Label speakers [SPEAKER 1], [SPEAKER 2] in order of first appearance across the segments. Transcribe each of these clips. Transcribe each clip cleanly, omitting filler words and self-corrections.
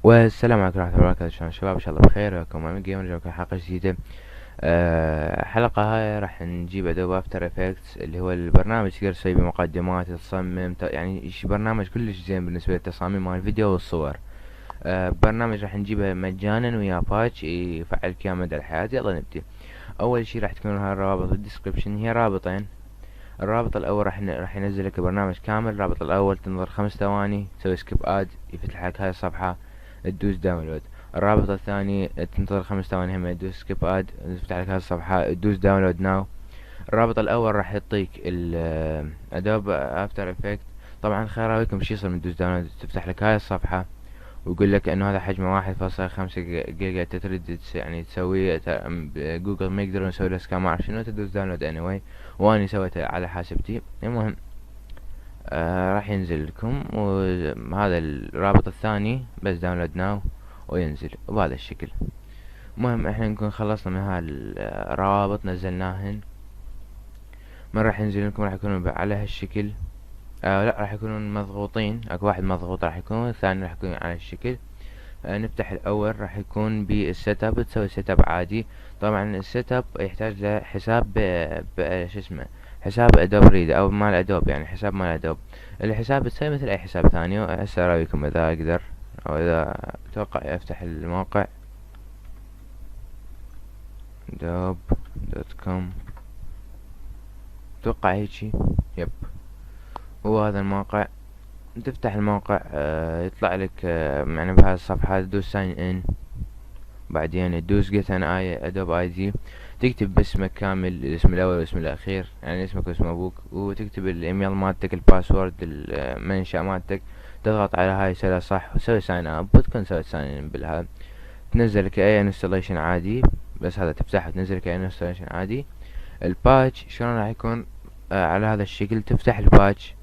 [SPEAKER 1] والسلام عليكم ورحمة الله وبركاته. شلون شباب؟ ان شاء الله بخير. وياكم امين جيمر، جايكم حلقة جديدة. حلقة هاي راح نجيب ادوب افتر افكتس، اللي هو البرنامج تقدر تسوي بيه مقدمات، تصمم يعني برنامج كلش زين بالنسبة للتصاميم مال الفيديو والصور. برنامج راح نجيبه مجانا ويا باتش يفعلك اياه مدى الحياة. يلا نبدي. اول شي راح تكون هاي الروابط الديسكربشن، هي رابطين. الرابط الاول راح ينزل لك برنامج كامل. الرابط الاول تنظر 5 ثواني، تسوي سكيب اد، يفتح لك هاي الصفحة، تدوس داونلود. الرابط الثاني تنتظر 5 ثواني، هم تدوس سكيب اد، يفتح لك هاي الصفحة، تدوس داونلود ناو. الرابط الاول راح يعطيك ادوب افتر افكت. طبعا خيراويكم شي يصير من تدوس داونلود، تفتح لك هاي الصفحة ويقول لك انه هذا حجمه 1.5 جيجا، تريد يعني تسويه. جوجل ما يقدرون يسوي له سكان، ما اعرف شنو، تدوس داونلود anyway، واني سويته على حاسبتي. المهم راح ينزل لكم، وهذا الرابط الثاني بس داونلود ناو وينزل بهذا الشكل. المهم احنا نكون خلصنا من هاي الروابط، نزلناهن. من راح ينزل لكم راح يكونوا على هالشكل. لا، راح يكونون مضغوطين، اكو واحد مضغوط راح يكون، والثاني راح يكون على الشكل. نفتح الاول راح يكون بالسيت اب، تسوي سيت اب عادي. طبعا السيت اب يحتاج له حساب شو اسمه، حساب ادوب ريد او مال ادوب، يعني حساب مال ادوب. الحساب بتسوي مثل اي حساب ثاني. هسه اراويكم اذا اقدر، او اذا اتوقع افتح الموقع adobe.com، اتوقع هيجي. يب، هو هذا الموقع. تفتح الموقع يطلع لك يعني بهذه الصفحة، تدوس ساين ان، بعدين تدوس get an ادوب اي دي، تكتب باسمك كامل، الاسم الاول والاسم الاخير، يعني اسمك واسم ابوك، وتكتب الايميل مالتك، الباسورد، المنشأ مالتك. تضغط على هاي سلا صح، وتسوي ساين اب، وتكون سويت ساين ان بالهذا. تنزل لك اي انستليشن عادي، بس هذا تفتحه تنزل لك اي انستليشن عادي. الباتش شلون راح يكون؟ على هذا الشكل. تفتح الباتش،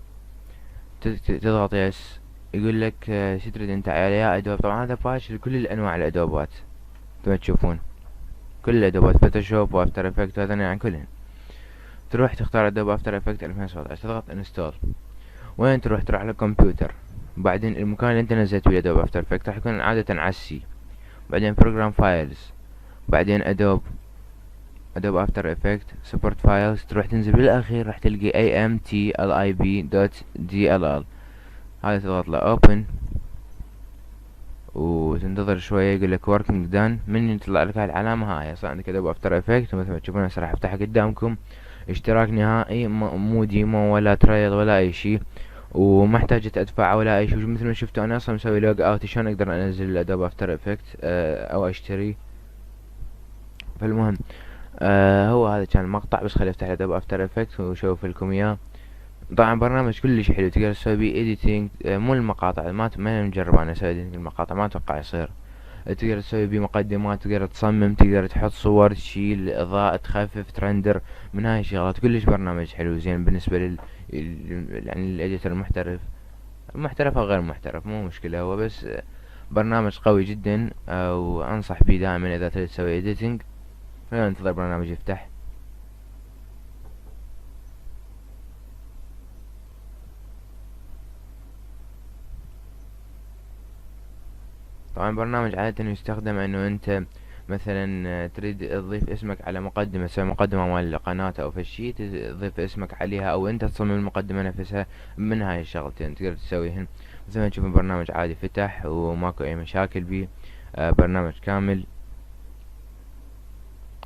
[SPEAKER 1] تضغط يس، يقول لك شو تريد انت على ادوب. طبعا هذا باتش لكل الانواع الادوبات، كما تشوفون كل الادوبات، فوتوشوب وافتر افكت وهذا يعني كلهن. تروح تختار ادوب افتر افكت 2017، تضغط انستول. وين تروح على الكمبيوتر، بعدين المكان اللي انت نزلت فيه ادوب افتر افكت راح يكون عادة على السي، بعدين بروجرام فايلز، بعدين ادوب افتر افكت سبورت فايلز. تروح تنزل بالاخير راح تلقي amtlib.dll، هذا تضغط له اوبن، وتنتظر شوية. يقول لك working done. من يطلع لك هاي العلامة، هاي صار عندك ادوب افتر افكت، ومثل ما تشوفون هسه راح افتحها قدامكم. اشتراك نهائي، مو ديمو ولا ترايل ولا اي شي، وما احتاجت ادفع ولا اي شي. مثل ما شفتوا انا اصلا مسوي لوج اوت، شلون اقدر انزل الادوب افتر افكت او اشتري. فالمهم هو هذا كان المقطع، بس خلي افتح الادوب افتر افكت وشوف لكم اياه. طبعا برنامج كلش حلو، تقدر تسوي بيه اديتنج، مو المقاطع، ما نجرب انا اسوي اديتنج المقاطع، ما اتوقع يصير. تقدر تسوي بيه مقدمات، تقدر تصمم، تقدر تحط صور، تشيل اضاءة، تخفف، ترندر، من هاي الشغلات. كلش برنامج حلو زين بالنسبة يعني الاديتر المحترف، محترف او غير محترف مو مشكلة، هو بس برنامج قوي جدا، وانصح بيه دائما اذا تريد تسوي اديتنج. خلينا ننتظر برنامج يفتح. طبعا برنامج عادة يستخدم انه انت مثلا تريد تضيف اسمك على مقدمة، تسوي مقدمة مال القناة او فشي، تضيف اسمك عليها، او انت تصمم المقدمة نفسها. من هاي الشغلتين تقدر تسويهن. مثل ما تشوفون برنامج عادي فتح وماكو اي مشاكل بيه. برنامج كامل،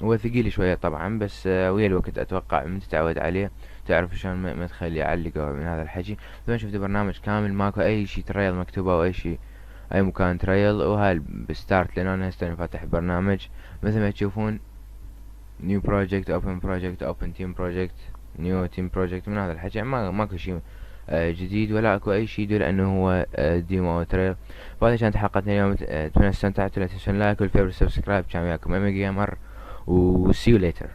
[SPEAKER 1] هو ثقيل شوية طبعا، بس ويا الوقت اتوقع من تتعود عليه تعرف شلون ما تخليه يعلق من هذا الحكي. مثل ما شفت برنامج كامل، ماكو اي شي تريل مكتوبة او اي شي، اي مكان تريل. وهاي بستارت، لان انا هسه فاتح برنامج. مثل ما تشوفون نيو بروجكت، اوبن بروجكت، اوبن تيم بروجكت، نيو تيم بروجكت، من هذا الحكي. ماكو شي جديد، ولا اكو اي شي يدل انه هو ديمو او تريل. وهذه كانت حلقتنا اليوم. اتمنى استمتعتوا. لا تنسون لايك والفيفر سبسكرايب. كان وياكم ايمي جيمر، و see you later.